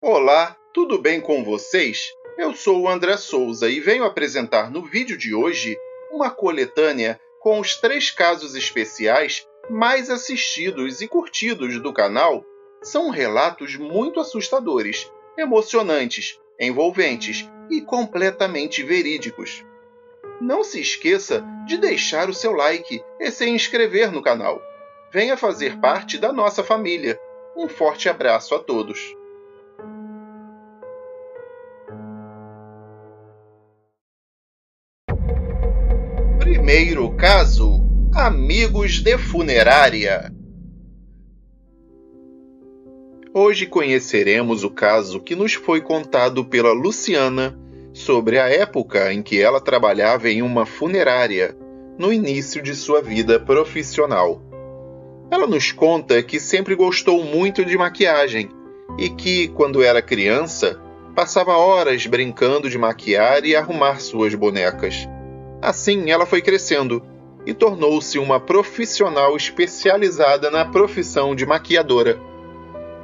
Olá, tudo bem com vocês? Eu sou o André Souza e venho apresentar no vídeo de hoje uma coletânea com os 3 casos especiais mais assistidos e curtidos do canal. São relatos muito assustadores, emocionantes, envolventes e completamente verídicos. Não se esqueça de deixar o seu like e se inscrever no canal. Venha fazer parte da nossa família. Um forte abraço a todos. Primeiro caso: amigos de funerária. Hoje conheceremos o caso que nos foi contado pela Luciana sobre a época em que ela trabalhava em uma funerária, no início de sua vida profissional. Ela nos conta que sempre gostou muito de maquiagem e que, quando era criança, passava horas brincando de maquiar e arrumar suas bonecas. Assim, ela foi crescendo e tornou-se uma profissional especializada na profissão de maquiadora.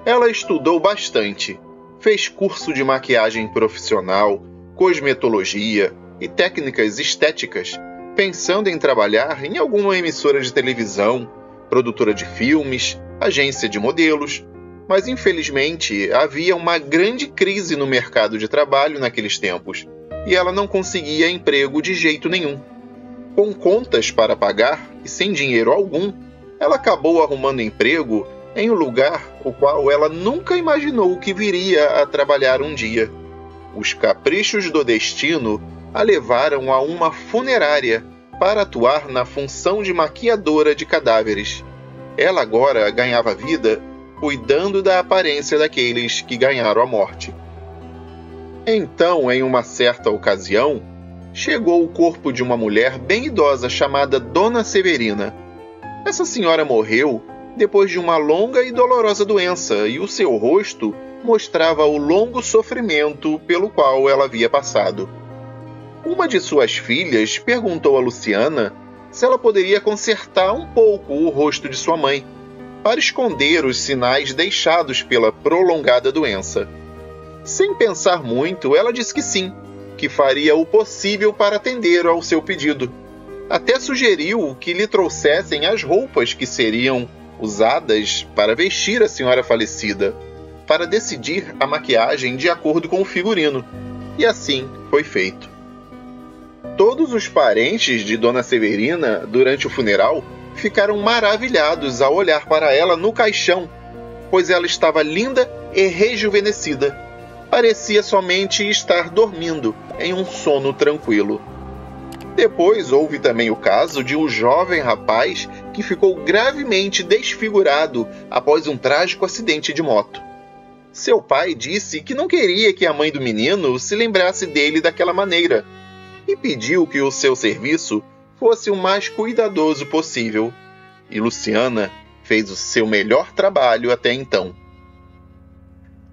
Ela estudou bastante, fez curso de maquiagem profissional, cosmetologia e técnicas estéticas, pensando em trabalhar em alguma emissora de televisão, produtora de filmes, agência de modelos, mas infelizmente havia uma grande crise no mercado de trabalho naqueles tempos e ela não conseguia emprego de jeito nenhum. Com contas para pagar e sem dinheiro algum, ela acabou arrumando emprego em um lugar o qual ela nunca imaginou que viria a trabalhar um dia. Os caprichos do destino a levaram a uma funerária para atuar na função de maquiadora de cadáveres. Ela agora ganhava vida cuidando da aparência daqueles que ganharam a morte. Então, em uma certa ocasião, chegou o corpo de uma mulher bem idosa chamada Dona Severina. Essa senhora morreu depois de uma longa e dolorosa doença e o seu rosto mostrava o longo sofrimento pelo qual ela havia passado. Uma de suas filhas perguntou a Luciana se ela poderia consertar um pouco o rosto de sua mãe, para esconder os sinais deixados pela prolongada doença. Sem pensar muito, ela disse que sim, que faria o possível para atender ao seu pedido. Até sugeriu que lhe trouxessem as roupas que seriam usadas para vestir a senhora falecida, para decidir a maquiagem de acordo com o figurino. E assim foi feito. Todos os parentes de Dona Severina, durante o funeral, ficaram maravilhados ao olhar para ela no caixão, pois ela estava linda e rejuvenescida. Parecia somente estar dormindo em um sono tranquilo. Depois houve também o caso de um jovem rapaz que ficou gravemente desfigurado após um trágico acidente de moto. Seu pai disse que não queria que a mãe do menino se lembrasse dele daquela maneira e pediu que o seu serviço fosse o mais cuidadoso possível. E Luciana fez o seu melhor trabalho até então.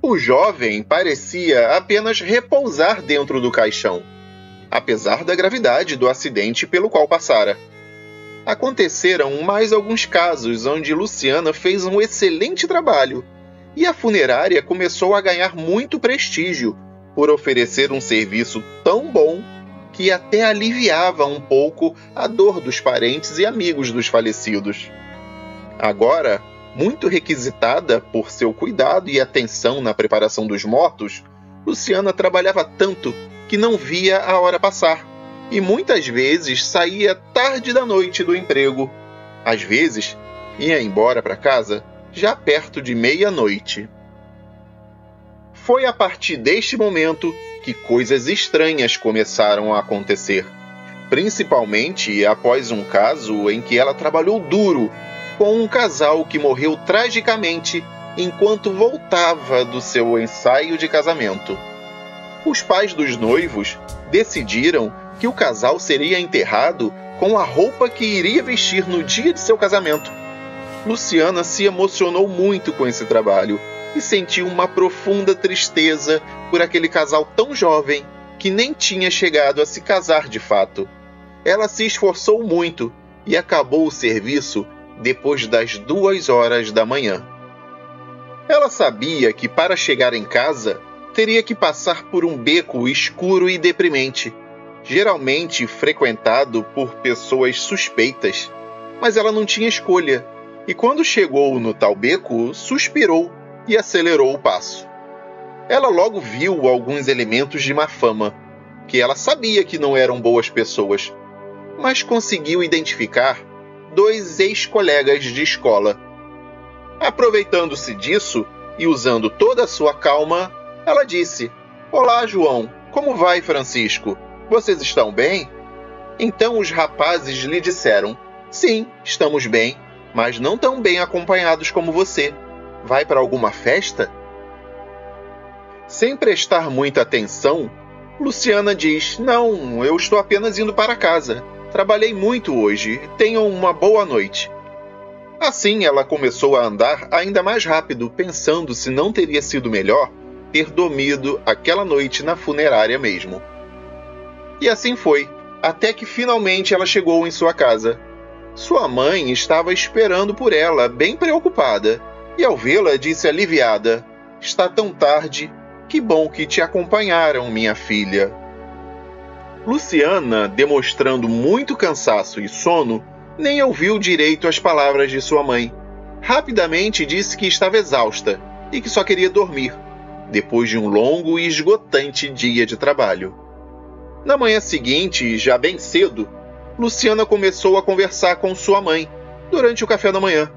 O jovem parecia apenas repousar dentro do caixão, apesar da gravidade do acidente pelo qual passara. Aconteceram mais alguns casos onde Luciana fez um excelente trabalho e a funerária começou a ganhar muito prestígio por oferecer um serviço tão bom que até aliviava um pouco a dor dos parentes e amigos dos falecidos. Agora, muito requisitada por seu cuidado e atenção na preparação dos mortos, Luciana trabalhava tanto que não via a hora passar e muitas vezes saía tarde da noite do emprego. Às vezes, ia embora para casa já perto de meia-noite. Foi a partir deste momento que coisas estranhas começaram a acontecer, principalmente após um caso em que ela trabalhou duro com um casal que morreu tragicamente enquanto voltava do seu ensaio de casamento. Os pais dos noivos decidiram que o casal seria enterrado com a roupa que iria vestir no dia de seu casamento. Luciana se emocionou muito com esse trabalho e sentiu uma profunda tristeza por aquele casal tão jovem que nem tinha chegado a se casar de fato. Ela se esforçou muito e acabou o serviço depois das 2 horas da manhã. Ela sabia que para chegar em casa teria que passar por um beco escuro e deprimente, geralmente frequentado por pessoas suspeitas, mas ela não tinha escolha, e quando chegou no tal beco, suspirou e acelerou o passo. Ela logo viu alguns elementos de má fama, que ela sabia que não eram boas pessoas, mas conseguiu identificar 2 ex-colegas de escola. Aproveitando-se disso e usando toda a sua calma, ela disse: "Olá, João. Como vai, Francisco? Vocês estão bem?" Então os rapazes lhe disseram: "Sim, estamos bem, mas não tão bem acompanhados como você. Vai para alguma festa?" Sem prestar muita atenção, Luciana diz: "Não, eu estou apenas indo para casa. Trabalhei muito hoje. Tenham uma boa noite." Assim, ela começou a andar ainda mais rápido, pensando se não teria sido melhor ter dormido aquela noite na funerária mesmo. E assim foi, até que finalmente ela chegou em sua casa. Sua mãe estava esperando por ela, bem preocupada, e ao vê-la disse aliviada: "Está tão tarde. Que bom que te acompanharam, minha filha." Luciana, demonstrando muito cansaço e sono, nem ouviu direito as palavras de sua mãe. Rapidamente disse que estava exausta e que só queria dormir, depois de um longo e esgotante dia de trabalho. Na manhã seguinte, já bem cedo, Luciana começou a conversar com sua mãe durante o café da manhã.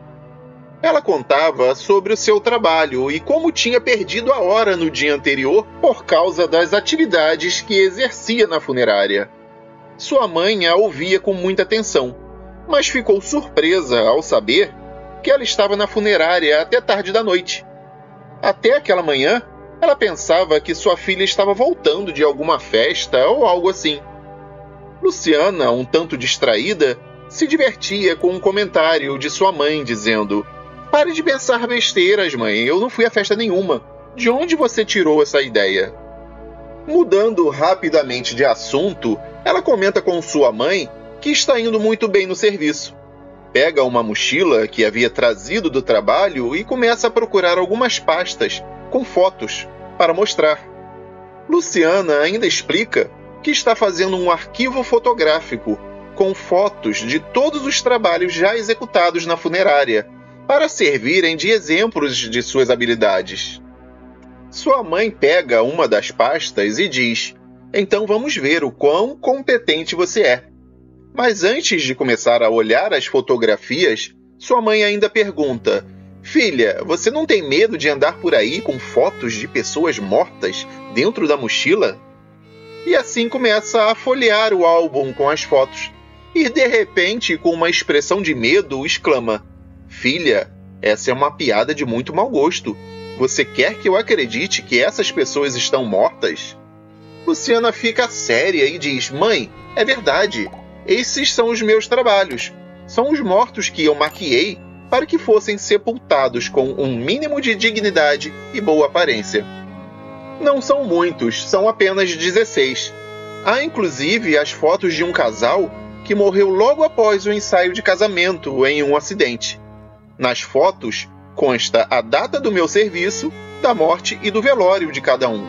Ela contava sobre o seu trabalho e como tinha perdido a hora no dia anterior por causa das atividades que exercia na funerária. Sua mãe a ouvia com muita atenção, mas ficou surpresa ao saber que ela estava na funerária até tarde da noite. Até aquela manhã, ela pensava que sua filha estava voltando de alguma festa ou algo assim. Luciana, um tanto distraída, se divertia com um comentário de sua mãe dizendo: "Pare de pensar besteiras, mãe, eu não fui a festa nenhuma. De onde você tirou essa ideia?" Mudando rapidamente de assunto, ela comenta com sua mãe que está indo muito bem no serviço. Pega uma mochila que havia trazido do trabalho e começa a procurar algumas pastas com fotos para mostrar. Luciana ainda explica que está fazendo um arquivo fotográfico com fotos de todos os trabalhos já executados na funerária, para servirem de exemplos de suas habilidades. Sua mãe pega uma das pastas e diz: "Então vamos ver o quão competente você é." Mas antes de começar a olhar as fotografias, sua mãe ainda pergunta: "Filha, você não tem medo de andar por aí com fotos de pessoas mortas dentro da mochila?" E assim começa a folhear o álbum com as fotos. E de repente, com uma expressão de medo, exclama: "Filha, essa é uma piada de muito mau gosto. Você quer que eu acredite que essas pessoas estão mortas?" Luciana fica séria e diz: "Mãe, é verdade. Esses são os meus trabalhos. São os mortos que eu maquiei para que fossem sepultados com um mínimo de dignidade e boa aparência. Não são muitos, são apenas 16. Há inclusive as fotos de um casal que morreu logo após o ensaio de casamento em um acidente. Nas fotos consta a data do meu serviço, da morte e do velório de cada um."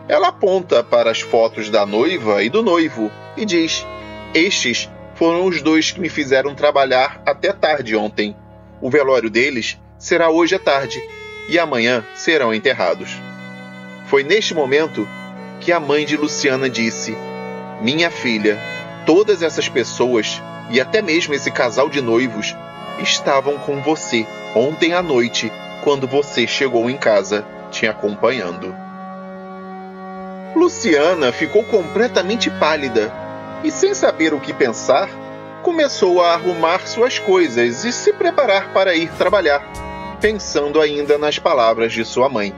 Ela aponta para as fotos da noiva e do noivo e diz: "Estes foram os 2 que me fizeram trabalhar até tarde ontem. O velório deles será hoje à tarde e amanhã serão enterrados." Foi neste momento que a mãe de Luciana disse: "Minha filha, todas essas pessoas, e até mesmo esse casal de noivos, estavam com você ontem à noite, quando você chegou em casa, te acompanhando." Luciana ficou completamente pálida e, sem saber o que pensar, começou a arrumar suas coisas e se preparar para ir trabalhar, pensando ainda nas palavras de sua mãe.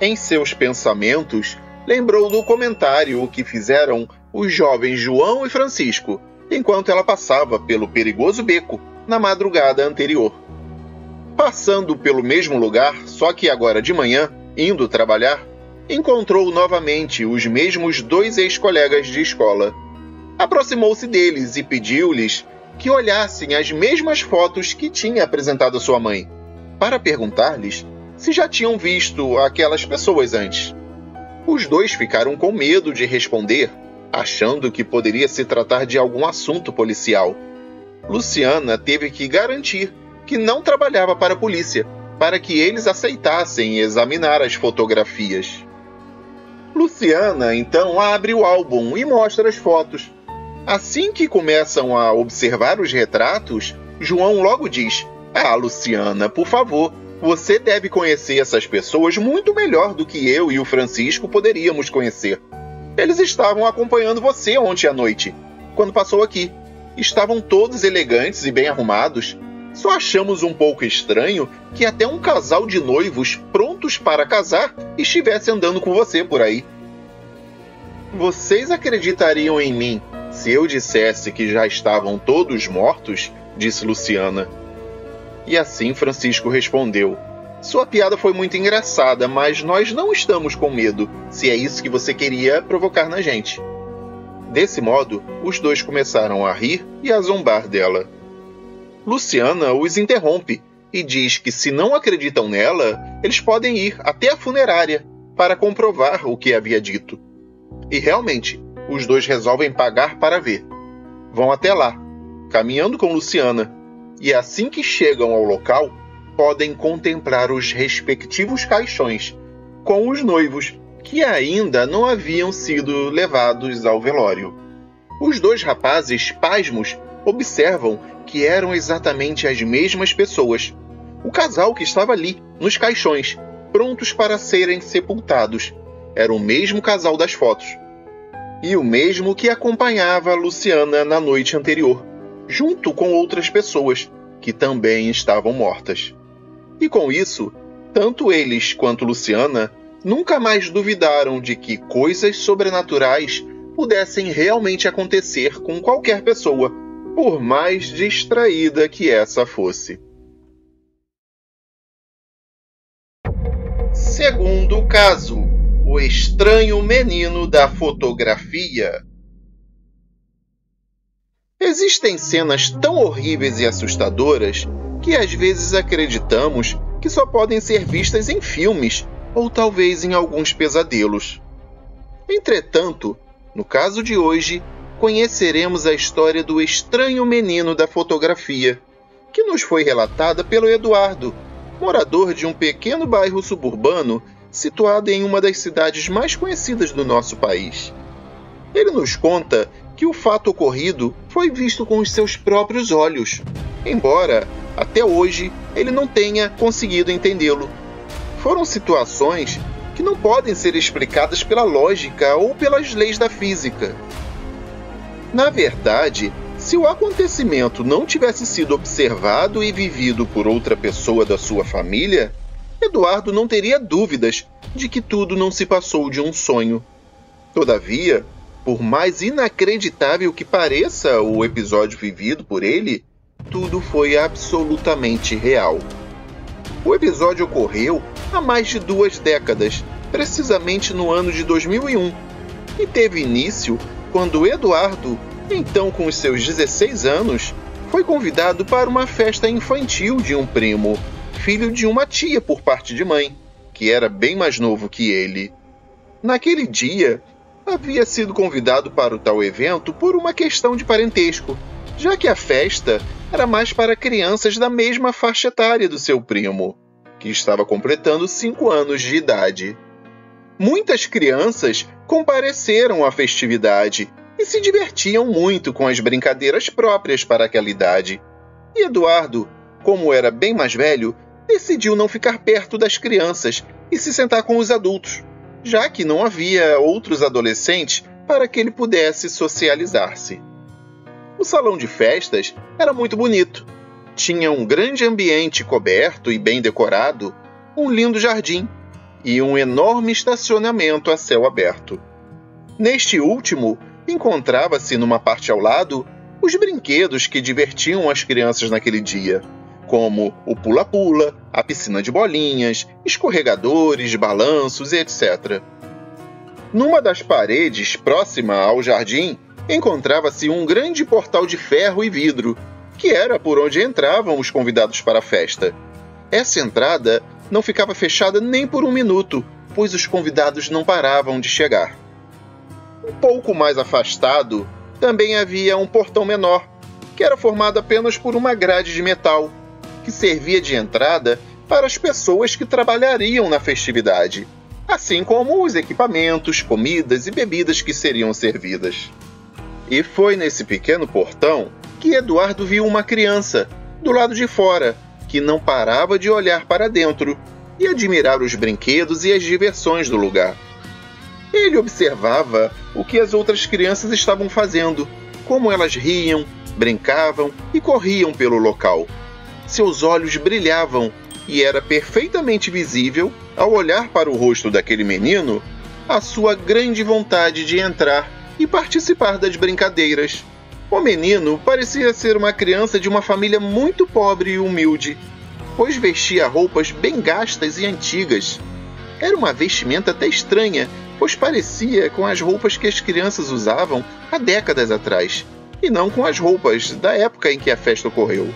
Em seus pensamentos, lembrou do comentário que fizeram os jovens João e Francisco, enquanto ela passava pelo perigoso beco na madrugada anterior. Passando pelo mesmo lugar, só que agora de manhã, indo trabalhar, encontrou novamente os mesmos 2 ex-colegas de escola. Aproximou-se deles e pediu-lhes que olhassem as mesmas fotos que tinha apresentado a sua mãe, para perguntar-lhes se já tinham visto aquelas pessoas antes. Os dois ficaram com medo de responder, achando que poderia se tratar de algum assunto policial. Luciana teve que garantir que não trabalhava para a polícia, para que eles aceitassem examinar as fotografias. Luciana então abre o álbum e mostra as fotos. Assim que começam a observar os retratos, João logo diz: "Ah, Luciana, por favor, você deve conhecer essas pessoas muito melhor do que eu e o Francisco poderíamos conhecer. Eles estavam acompanhando você ontem à noite, quando passou aqui. Estavam todos elegantes e bem arrumados. Só achamos um pouco estranho que até um casal de noivos prontos para casar estivesse andando com você por aí." "Vocês acreditariam em mim se eu dissesse que já estavam todos mortos?" disse Luciana. E assim Francisco respondeu: "Sua piada foi muito engraçada, mas nós não estamos com medo, se é isso que você queria provocar na gente." Desse modo, os dois começaram a rir e a zombar dela. Luciana os interrompe e diz que se não acreditam nela, eles podem ir até a funerária para comprovar o que havia dito. E realmente, os dois resolvem pagar para ver. Vão até lá, caminhando com Luciana, e assim que chegam ao local, podem contemplar os respectivos caixões com os noivos, que ainda não haviam sido levados ao velório. Os dois rapazes, pasmos, observam que eram exatamente as mesmas pessoas. O casal que estava ali, nos caixões, prontos para serem sepultados, era o mesmo casal das fotos. E o mesmo que acompanhava Luciana na noite anterior, junto com outras pessoas, que também estavam mortas. E com isso, tanto eles quanto Luciana nunca mais duvidaram de que coisas sobrenaturais pudessem realmente acontecer com qualquer pessoa, por mais distraída que essa fosse. Segundo caso, o estranho menino da fotografia. Existem cenas tão horríveis e assustadoras que às vezes acreditamos que só podem ser vistas em filmes ou talvez em alguns pesadelos. Entretanto, no caso de hoje, conheceremos a história do estranho menino da fotografia, que nos foi relatada pelo Eduardo, morador de um pequeno bairro suburbano situado em uma das cidades mais conhecidas do nosso país. Ele nos conta que o fato ocorrido foi visto com os seus próprios olhos, embora, até hoje, ele não tenha conseguido entendê-lo. Foram situações que não podem ser explicadas pela lógica ou pelas leis da física. Na verdade, se o acontecimento não tivesse sido observado e vivido por outra pessoa da sua família, Eduardo não teria dúvidas de que tudo não se passou de um sonho. Todavia, por mais inacreditável que pareça o episódio vivido por ele, tudo foi absolutamente real. O episódio ocorreu há mais de 2 décadas, precisamente no ano de 2001, e teve início quando Eduardo, então com os seus 16 anos, foi convidado para uma festa infantil de um primo, filho de uma tia por parte de mãe, que era bem mais novo que ele. Naquele dia, havia sido convidado para o tal evento por uma questão de parentesco, já que a festa era mais para crianças da mesma faixa etária do seu primo, que estava completando 5 anos de idade. Muitas crianças compareceram à festividade e se divertiam muito com as brincadeiras próprias para aquela idade. E Eduardo, como era bem mais velho, decidiu não ficar perto das crianças e se sentar com os adultos, já que não havia outros adolescentes para que ele pudesse socializar-se. O salão de festas era muito bonito. Tinha um grande ambiente coberto e bem decorado, um lindo jardim e um enorme estacionamento a céu aberto. Neste último, encontrava-se numa parte ao lado os brinquedos que divertiam as crianças naquele dia, como o pula-pula, a piscina de bolinhas, escorregadores, balanços, etc. Numa das paredes próxima ao jardim, encontrava-se um grande portal de ferro e vidro, que era por onde entravam os convidados para a festa. Essa entrada não ficava fechada nem por um minuto, pois os convidados não paravam de chegar. Um pouco mais afastado, também havia um portão menor, que era formado apenas por uma grade de metal, que servia de entrada para as pessoas que trabalhariam na festividade, assim como os equipamentos, comidas e bebidas que seriam servidas. E foi nesse pequeno portão que Eduardo viu uma criança, do lado de fora, que não parava de olhar para dentro e admirar os brinquedos e as diversões do lugar. Ele observava o que as outras crianças estavam fazendo, como elas riam, brincavam e corriam pelo local. Seus olhos brilhavam e era perfeitamente visível, ao olhar para o rosto daquele menino, a sua grande vontade de entrar e participar das brincadeiras. O menino parecia ser uma criança de uma família muito pobre e humilde, pois vestia roupas bem gastas e antigas. Era uma vestimenta até estranha, pois parecia com as roupas que as crianças usavam há décadas atrás, e não com as roupas da época em que a festa ocorreu.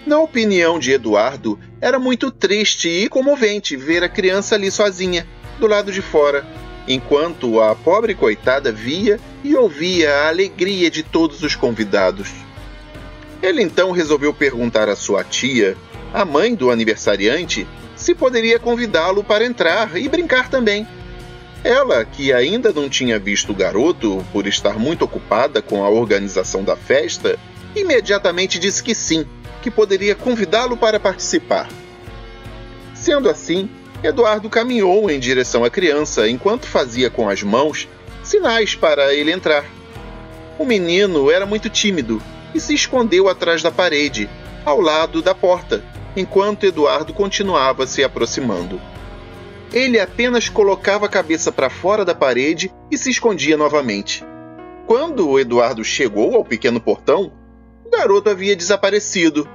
Na opinião de Eduardo, era muito triste e comovente ver a criança ali sozinha, do lado de fora, enquanto a pobre coitada via e ouvia a alegria de todos os convidados. Ele então resolveu perguntar à sua tia, a mãe do aniversariante, se poderia convidá-lo para entrar e brincar também. Ela, que ainda não tinha visto o garoto por estar muito ocupada com a organização da festa, imediatamente disse que sim, que poderia convidá-lo para participar. Sendo assim, Eduardo caminhou em direção à criança enquanto fazia com as mãos sinais para ele entrar. O menino era muito tímido e se escondeu atrás da parede, ao lado da porta, enquanto Eduardo continuava se aproximando. Ele apenas colocava a cabeça para fora da parede e se escondia novamente. Quando Eduardo chegou ao pequeno portão, o garoto havia desaparecido,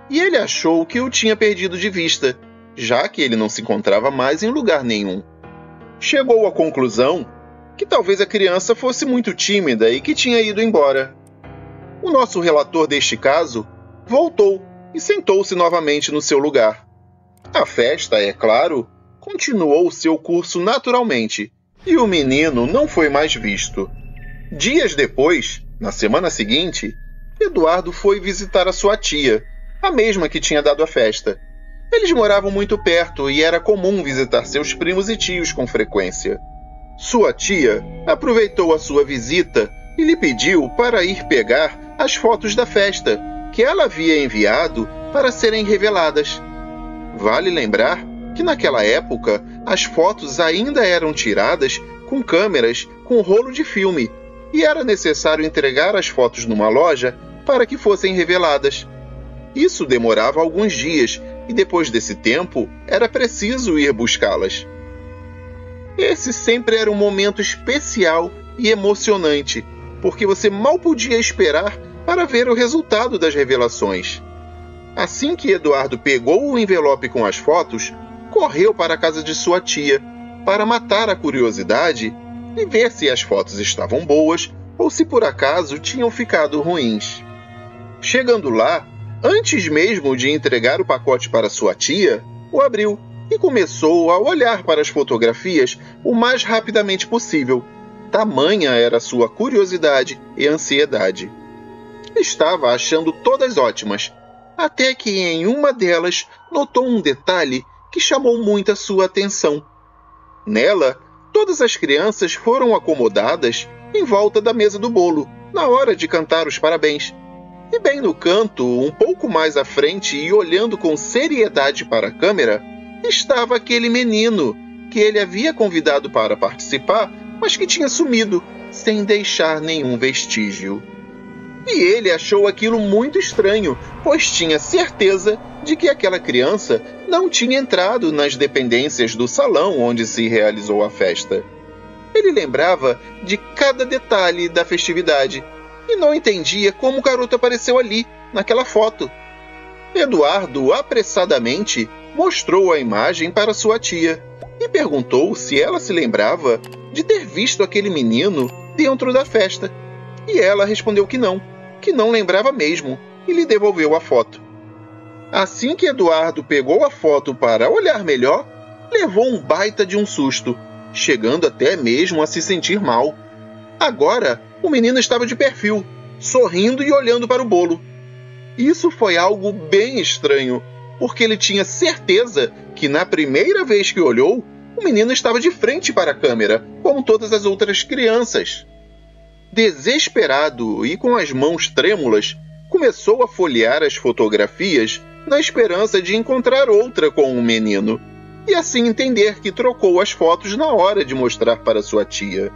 e ele achou que o tinha perdido de vista, já que ele não se encontrava mais em lugar nenhum. Chegou à conclusão que talvez a criança fosse muito tímida e que tinha ido embora. O nosso relator deste caso voltou e sentou-se novamente no seu lugar. A festa, é claro, continuou seu curso naturalmente, e o menino não foi mais visto. Dias depois, na semana seguinte, Eduardo foi visitar a sua tia, a mesma que tinha dado a festa. Eles moravam muito perto e era comum visitar seus primos e tios com frequência. Sua tia aproveitou a sua visita e lhe pediu para ir pegar as fotos da festa, que ela havia enviado para serem reveladas. Vale lembrar que naquela época as fotos ainda eram tiradas com câmeras com rolo de filme e era necessário entregar as fotos numa loja para que fossem reveladas. Isso demorava alguns dias e depois desse tempo era preciso ir buscá-las. Esse sempre era um momento especial e emocionante, porque você mal podia esperar para ver o resultado das revelações. Assim que Eduardo pegou o envelope com as fotos, correu para a casa de sua tia para matar a curiosidade e ver se as fotos estavam boas ou se por acaso tinham ficado ruins. Chegando lá, antes mesmo de entregar o pacote para sua tia, o abriu e começou a olhar para as fotografias o mais rapidamente possível. Tamanha era sua curiosidade e ansiedade. Estava achando todas ótimas, até que em uma delas notou um detalhe que chamou muito a sua atenção. Nela, todas as crianças foram acomodadas em volta da mesa do bolo, na hora de cantar os parabéns. E bem no canto, um pouco mais à frente e olhando com seriedade para a câmera, estava aquele menino que ele havia convidado para participar, mas que tinha sumido, sem deixar nenhum vestígio. E ele achou aquilo muito estranho, pois tinha certeza de que aquela criança não tinha entrado nas dependências do salão onde se realizou a festa. Ele lembrava de cada detalhe da festividade e não entendia como o garoto apareceu ali, naquela foto. Eduardo apressadamente mostrou a imagem para sua tia e perguntou se ela se lembrava de ter visto aquele menino dentro da festa. E ela respondeu que não lembrava mesmo, e lhe devolveu a foto. Assim que Eduardo pegou a foto para olhar melhor, levou um baita de um susto, chegando até mesmo a se sentir mal. Agora, o menino estava de perfil, sorrindo e olhando para o bolo. Isso foi algo bem estranho, porque ele tinha certeza que na primeira vez que olhou, o menino estava de frente para a câmera, como todas as outras crianças. Desesperado e com as mãos trêmulas, começou a folhear as fotografias na esperança de encontrar outra com o menino, e assim entender que trocou as fotos na hora de mostrar para sua tia.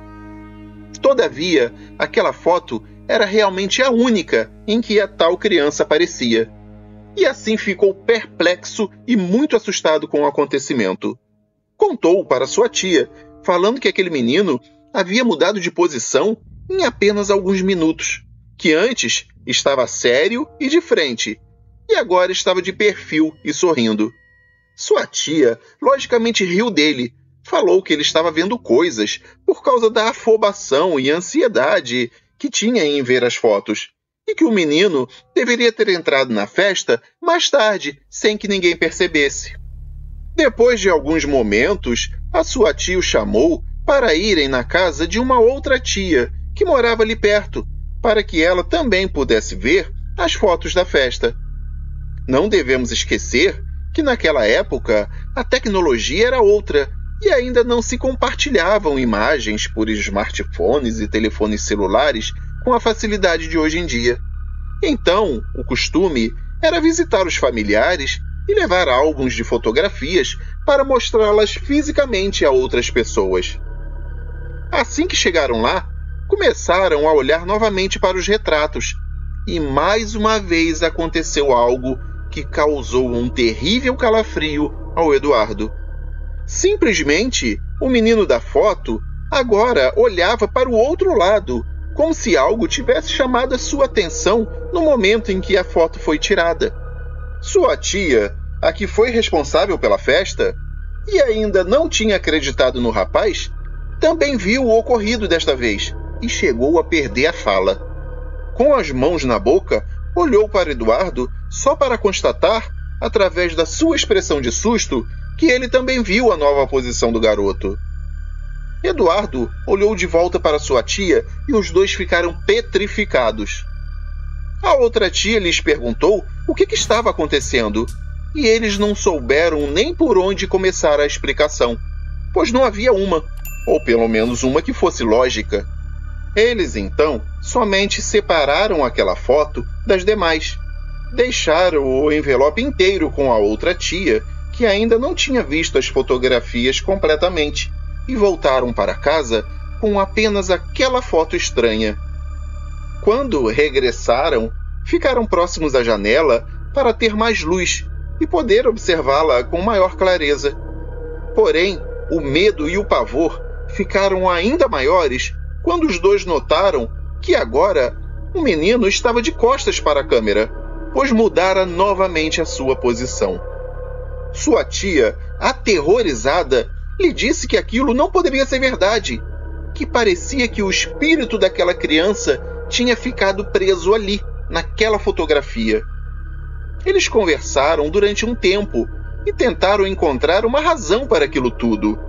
Todavia, aquela foto era realmente a única em que a tal criança aparecia, e assim ficou perplexo e muito assustado com o acontecimento. Contou para sua tia, falando que aquele menino havia mudado de posição em apenas alguns minutos, que antes estava sério e de frente, e agora estava de perfil e sorrindo. Sua tia, logicamente, riu dele, falou que ele estava vendo coisas por causa da afobação e ansiedade que tinha em ver as fotos, e que o menino deveria ter entrado na festa mais tarde, sem que ninguém percebesse. Depois de alguns momentos, a sua tia o chamou para irem na casa de uma outra tia, que morava ali perto, para que ela também pudesse ver as fotos da festa. Não devemos esquecer que naquela época a tecnologia era outra e ainda não se compartilhavam imagens por smartphones e telefones celulares com a facilidade de hoje em dia. Então, o costume era visitar os familiares e levar álbuns de fotografias para mostrá-las fisicamente a outras pessoas. Assim que chegaram lá, começaram a olhar novamente para os retratos, e mais uma vez aconteceu algo que causou um terrível calafrio ao Eduardo. Simplesmente, o menino da foto agora olhava para o outro lado, como se algo tivesse chamado a sua atenção no momento em que a foto foi tirada. Sua tia, a que foi responsável pela festa, e ainda não tinha acreditado no rapaz, também viu o ocorrido desta vez e chegou a perder a fala. Com as mãos na boca, olhou para Eduardo só para constatar, através da sua expressão de susto, que ele também viu a nova posição do garoto. Eduardo olhou de volta para sua tia e os dois ficaram petrificados. A outra tia lhes perguntou o que estava acontecendo, e eles não souberam nem por onde começar a explicação, pois não havia uma, ou pelo menos uma que fosse lógica. Eles, então, somente separaram aquela foto das demais. Deixaram o envelope inteiro com a outra tia, que ainda não tinha visto as fotografias completamente, e voltaram para casa com apenas aquela foto estranha. Quando regressaram, ficaram próximos à janela para ter mais luz e poder observá-la com maior clareza. Porém, o medo e o pavor ficaram ainda maiores quando os dois notaram que agora o menino estava de costas para a câmera, pois mudara novamente a sua posição. Sua tia, aterrorizada, lhe disse que aquilo não poderia ser verdade, que parecia que o espírito daquela criança tinha ficado preso ali, naquela fotografia. Eles conversaram durante um tempo e tentaram encontrar uma razão para aquilo tudo.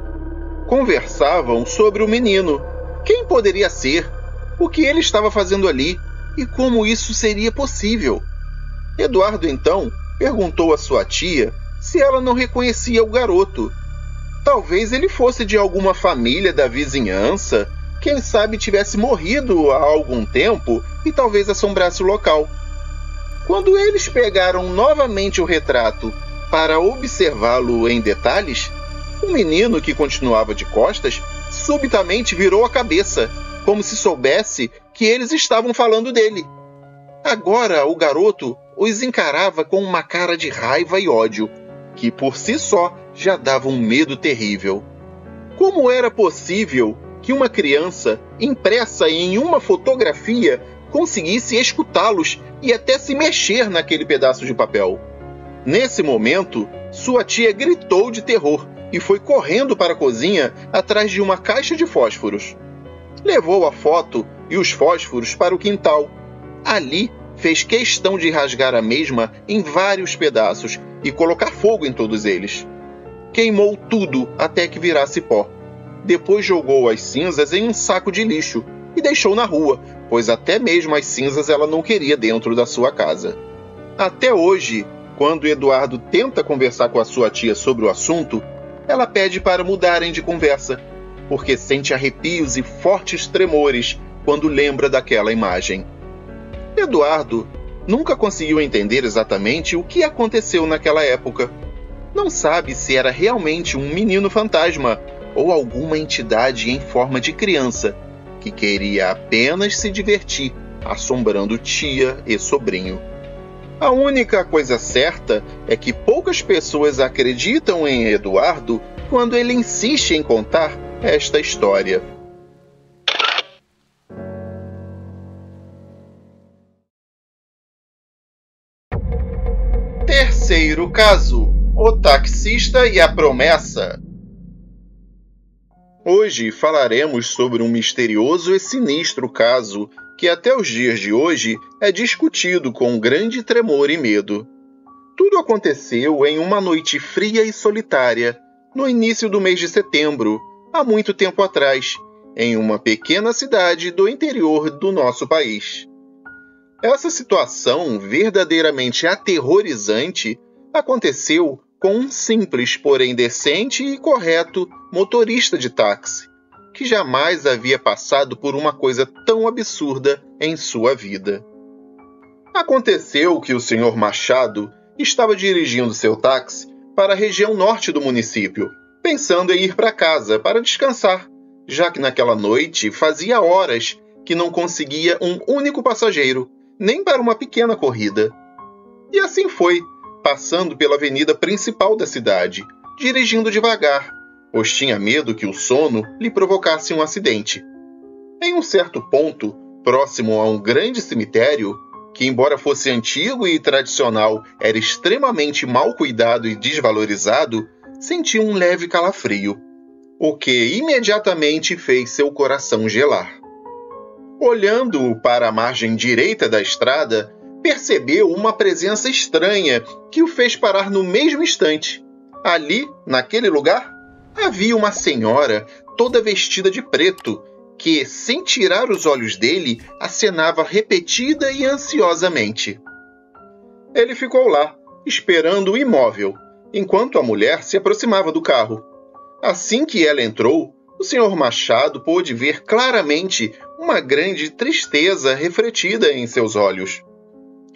Conversavam sobre o menino, quem poderia ser, o que ele estava fazendo ali e como isso seria possível. Eduardo, então, perguntou à sua tia se ela não reconhecia o garoto. Talvez ele fosse de alguma família da vizinhança, quem sabe tivesse morrido há algum tempo e talvez assombrasse o local. Quando eles pegaram novamente o retrato para observá-lo em detalhes, o menino, que continuava de costas, subitamente virou a cabeça, como se soubesse que eles estavam falando dele. Agora o garoto os encarava com uma cara de raiva e ódio, que por si só já dava um medo terrível. Como era possível que uma criança, impressa em uma fotografia, conseguisse escutá-los e até se mexer naquele pedaço de papel? Nesse momento, sua tia gritou de terror e foi correndo para a cozinha atrás de uma caixa de fósforos. Levou a foto e os fósforos para o quintal. Ali, fez questão de rasgar a mesma em vários pedaços e colocar fogo em todos eles. Queimou tudo até que virasse pó. Depois jogou as cinzas em um saco de lixo e deixou na rua, pois até mesmo as cinzas ela não queria dentro da sua casa. Até hoje, quando Eduardo tenta conversar com a sua tia sobre o assunto, ela pede para mudarem de conversa, porque sente arrepios e fortes tremores quando lembra daquela imagem. Eduardo nunca conseguiu entender exatamente o que aconteceu naquela época. Não sabe se era realmente um menino fantasma ou alguma entidade em forma de criança que queria apenas se divertir, assombrando tia e sobrinho. A única coisa certa é que poucas pessoas acreditam em Eduardo quando ele insiste em contar esta história. Terceiro caso: o taxista e a promessa. Hoje falaremos sobre um misterioso e sinistro caso que até os dias de hoje é discutido com grande tremor e medo. Tudo aconteceu em uma noite fria e solitária, no início do mês de setembro, há muito tempo atrás, em uma pequena cidade do interior do nosso país. Essa situação verdadeiramente aterrorizante aconteceu com um simples, porém decente e correto motorista de táxi, que jamais havia passado por uma coisa tão absurda em sua vida. Aconteceu que o Sr. Machado estava dirigindo seu táxi para a região norte do município, pensando em ir para casa para descansar, já que naquela noite fazia horas que não conseguia um único passageiro, nem para uma pequena corrida. E assim foi, passando pela avenida principal da cidade, dirigindo devagar, pois tinha medo que o sono lhe provocasse um acidente. Em um certo ponto, próximo a um grande cemitério, que embora fosse antigo e tradicional, era extremamente mal cuidado e desvalorizado, sentiu um leve calafrio, o que imediatamente fez seu coração gelar. Olhando para a margem direita da estrada, percebeu uma presença estranha que o fez parar no mesmo instante. Ali, naquele lugar, havia uma senhora toda vestida de preto, que, sem tirar os olhos dele, acenava repetida e ansiosamente. Ele ficou lá, esperando imóvel, enquanto a mulher se aproximava do carro. Assim que ela entrou, o Sr. Machado pôde ver claramente uma grande tristeza refletida em seus olhos.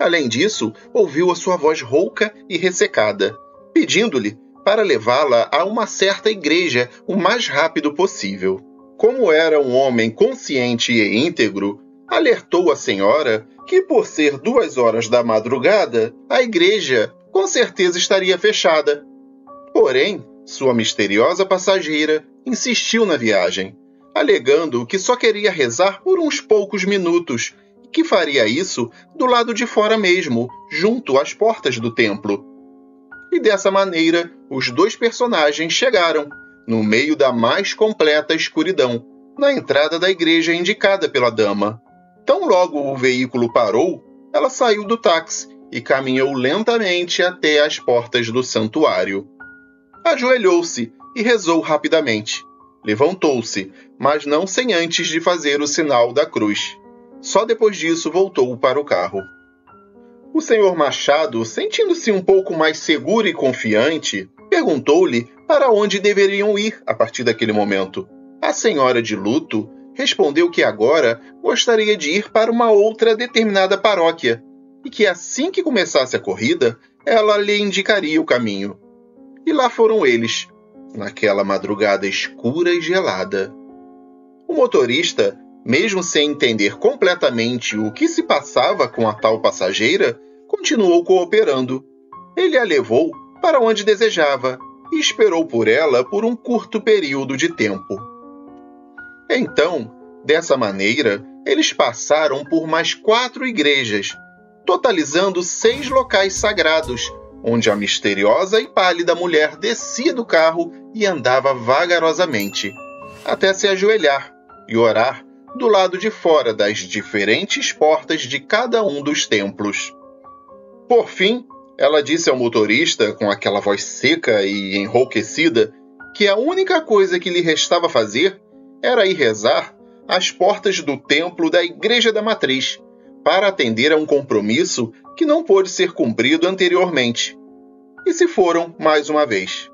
Além disso, ouviu a sua voz rouca e ressecada, pedindo-lhe para levá-la a uma certa igreja o mais rápido possível. Como era um homem consciente e íntegro, alertou a senhora que, por ser 2 horas da madrugada, a igreja com certeza estaria fechada. Porém, sua misteriosa passageira insistiu na viagem, alegando que só queria rezar por uns poucos minutos e que faria isso do lado de fora mesmo, junto às portas do templo. E dessa maneira, os 2 personagens chegaram, no meio da mais completa escuridão, na entrada da igreja indicada pela dama. Tão logo o veículo parou, ela saiu do táxi e caminhou lentamente até as portas do santuário. Ajoelhou-se e rezou rapidamente. Levantou-se, mas não sem antes de fazer o sinal da cruz. Só depois disso voltou para o carro. O Sr. Machado, sentindo-se um pouco mais seguro e confiante, perguntou-lhe para onde deveriam ir a partir daquele momento. A senhora de luto respondeu que agora gostaria de ir para uma outra determinada paróquia e que assim que começasse a corrida, ela lhe indicaria o caminho. E lá foram eles, naquela madrugada escura e gelada. O motorista, mesmo sem entender completamente o que se passava com a tal passageira, continuou cooperando. Ele a levou para onde desejava e esperou por ela por um curto período de tempo. Então, dessa maneira, eles passaram por mais 4 igrejas, totalizando 6 locais sagrados, onde a misteriosa e pálida mulher descia do carro e andava vagarosamente, até se ajoelhar e orar do lado de fora das diferentes portas de cada um dos templos. Por fim, ela disse ao motorista, com aquela voz seca e enrouquecida, que a única coisa que lhe restava fazer era ir rezar às portas do templo da Igreja da Matriz, para atender a um compromisso que não pôde ser cumprido anteriormente. E se foram mais uma vez.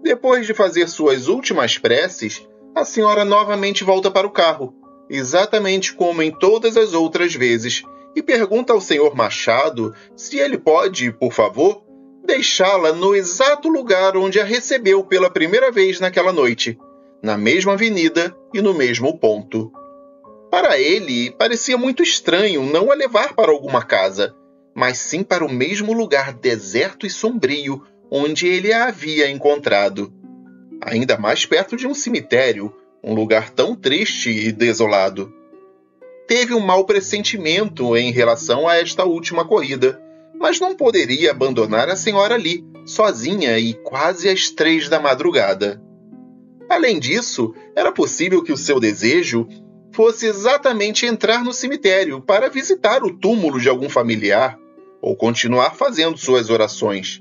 Depois de fazer suas últimas preces, a senhora novamente volta para o carro, exatamente como em todas as outras vezes, e pergunta ao senhor Machado se ele pode, por favor, deixá-la no exato lugar onde a recebeu pela primeira vez naquela noite, na mesma avenida e no mesmo ponto. Para ele, parecia muito estranho não a levar para alguma casa, mas sim para o mesmo lugar deserto e sombrio onde ele a havia encontrado. Ainda mais perto de um cemitério, um lugar tão triste e desolado. Teve um mau pressentimento em relação a esta última corrida, mas não poderia abandonar a senhora ali, sozinha e quase às 3 da madrugada. Além disso, era possível que o seu desejo fosse exatamente entrar no cemitério para visitar o túmulo de algum familiar ou continuar fazendo suas orações.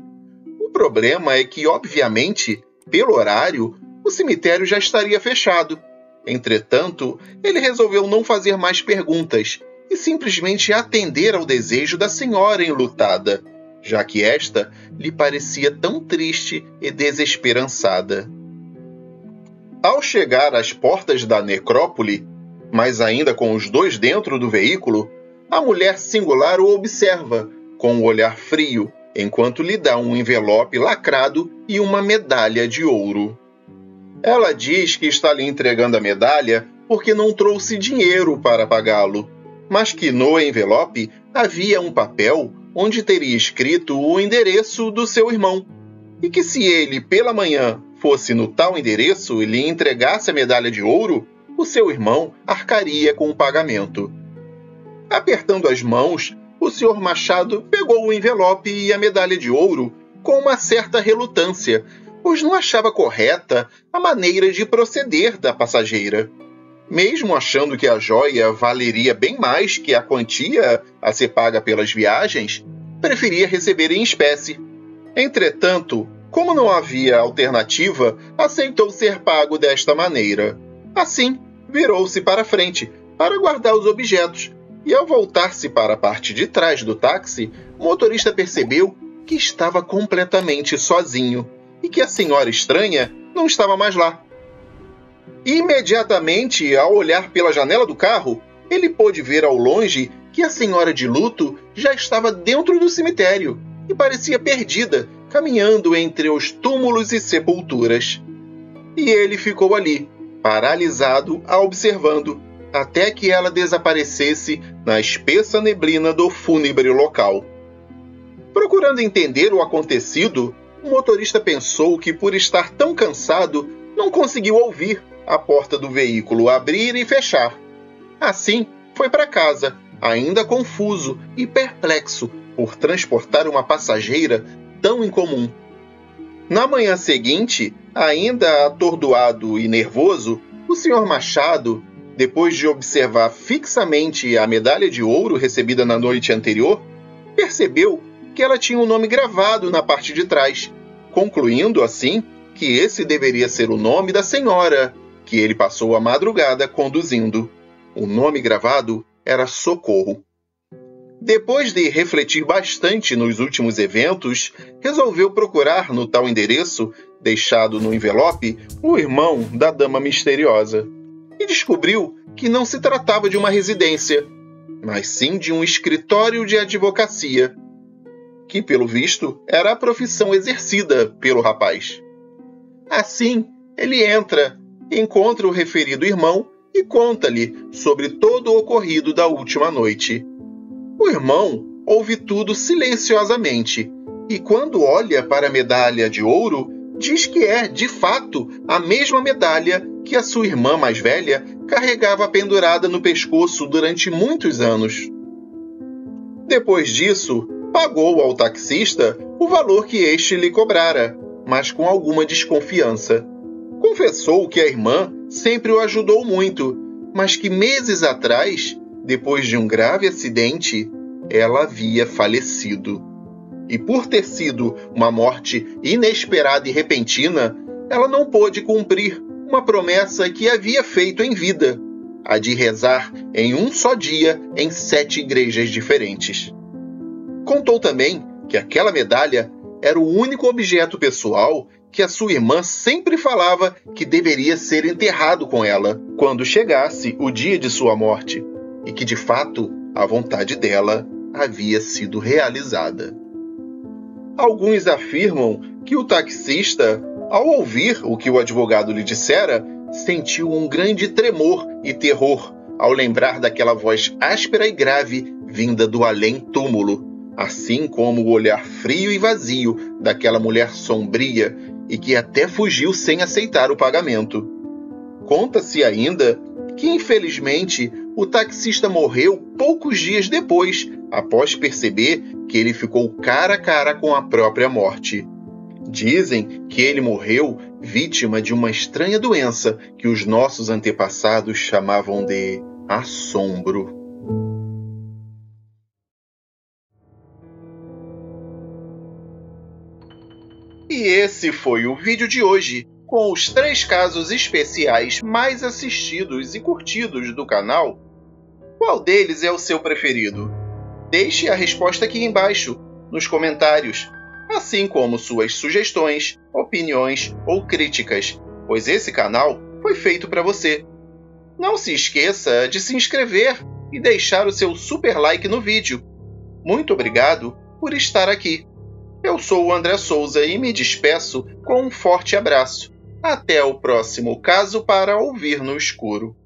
O problema é que, obviamente, pelo horário, o cemitério já estaria fechado. Entretanto, ele resolveu não fazer mais perguntas e simplesmente atender ao desejo da senhora enlutada, já que esta lhe parecia tão triste e desesperançada. Ao chegar às portas da necrópole, mas ainda com os dois dentro do veículo, a mulher singular o observa com um olhar frio, enquanto lhe dá um envelope lacrado e uma medalha de ouro. Ela diz que está lhe entregando a medalha porque não trouxe dinheiro para pagá-lo, mas que no envelope havia um papel onde teria escrito o endereço do seu irmão, e que se ele, pela manhã, fosse no tal endereço e lhe entregasse a medalha de ouro, o seu irmão arcaria com o pagamento. Apertando as mãos, o Sr. Machado pegou o envelope e a medalha de ouro com uma certa relutância, pois não achava correta a maneira de proceder da passageira. Mesmo achando que a joia valeria bem mais que a quantia a ser paga pelas viagens, preferia receber em espécie. Entretanto, como não havia alternativa, aceitou ser pago desta maneira. Assim, virou-se para frente para guardar os objetos, e ao voltar-se para a parte de trás do táxi, o motorista percebeu que estava completamente sozinho e que a senhora estranha não estava mais lá. Imediatamente, ao olhar pela janela do carro, ele pôde ver ao longe que a senhora de luto já estava dentro do cemitério e parecia perdida, caminhando entre os túmulos e sepulturas. E ele ficou ali, paralisado, a observando, até que ela desaparecesse na espessa neblina do fúnebre local. Procurando entender o acontecido, o motorista pensou que, por estar tão cansado, não conseguiu ouvir a porta do veículo abrir e fechar. Assim, foi para casa, ainda confuso e perplexo por transportar uma passageira tão incomum. Na manhã seguinte, ainda atordoado e nervoso, o Sr. Machado, depois de observar fixamente a medalha de ouro recebida na noite anterior, percebeu que ela tinha um nome gravado na parte de trás, concluindo, assim, que esse deveria ser o nome da senhora que ele passou a madrugada conduzindo. O nome gravado era Socorro. Depois de refletir bastante nos últimos eventos, resolveu procurar no tal endereço, deixado no envelope, o irmão da dama misteriosa. E descobriu que não se tratava de uma residência, mas sim de um escritório de advocacia, que, pelo visto, era a profissão exercida pelo rapaz. Assim, ele entra, encontra o referido irmão e conta-lhe sobre todo o ocorrido da última noite. O irmão ouve tudo silenciosamente e, quando olha para a medalha de ouro, diz que é, de fato, a mesma medalha que a sua irmã mais velha carregava pendurada no pescoço durante muitos anos. Depois disso, pagou ao taxista o valor que este lhe cobrara, mas com alguma desconfiança. Confessou que a irmã sempre o ajudou muito, mas que meses atrás, depois de um grave acidente, ela havia falecido. E por ter sido uma morte inesperada e repentina, ela não pôde cumprir uma promessa que havia feito em vida, a de rezar em um só dia em 7 igrejas diferentes. Contou também que aquela medalha era o único objeto pessoal que a sua irmã sempre falava que deveria ser enterrado com ela quando chegasse o dia de sua morte, e que de fato a vontade dela havia sido realizada. Alguns afirmam que o taxista, ao ouvir o que o advogado lhe dissera, sentiu um grande tremor e terror ao lembrar daquela voz áspera e grave vinda do além-túmulo, assim como o olhar frio e vazio daquela mulher sombria e que até fugiu sem aceitar o pagamento. Conta-se ainda que, infelizmente, o taxista morreu poucos dias depois, após perceber que ele ficou cara a cara com a própria morte. Dizem que ele morreu vítima de uma estranha doença que os nossos antepassados chamavam de assombro. E esse foi o vídeo de hoje, com os 3 casos especiais mais assistidos e curtidos do canal. Qual deles é o seu preferido? Deixe a resposta aqui embaixo, nos comentários, assim como suas sugestões, opiniões ou críticas, pois esse canal foi feito para você. Não se esqueça de se inscrever e deixar o seu super like no vídeo. Muito obrigado por estar aqui. Eu sou o André Souza e me despeço com um forte abraço. Até o próximo caso para ouvir no escuro.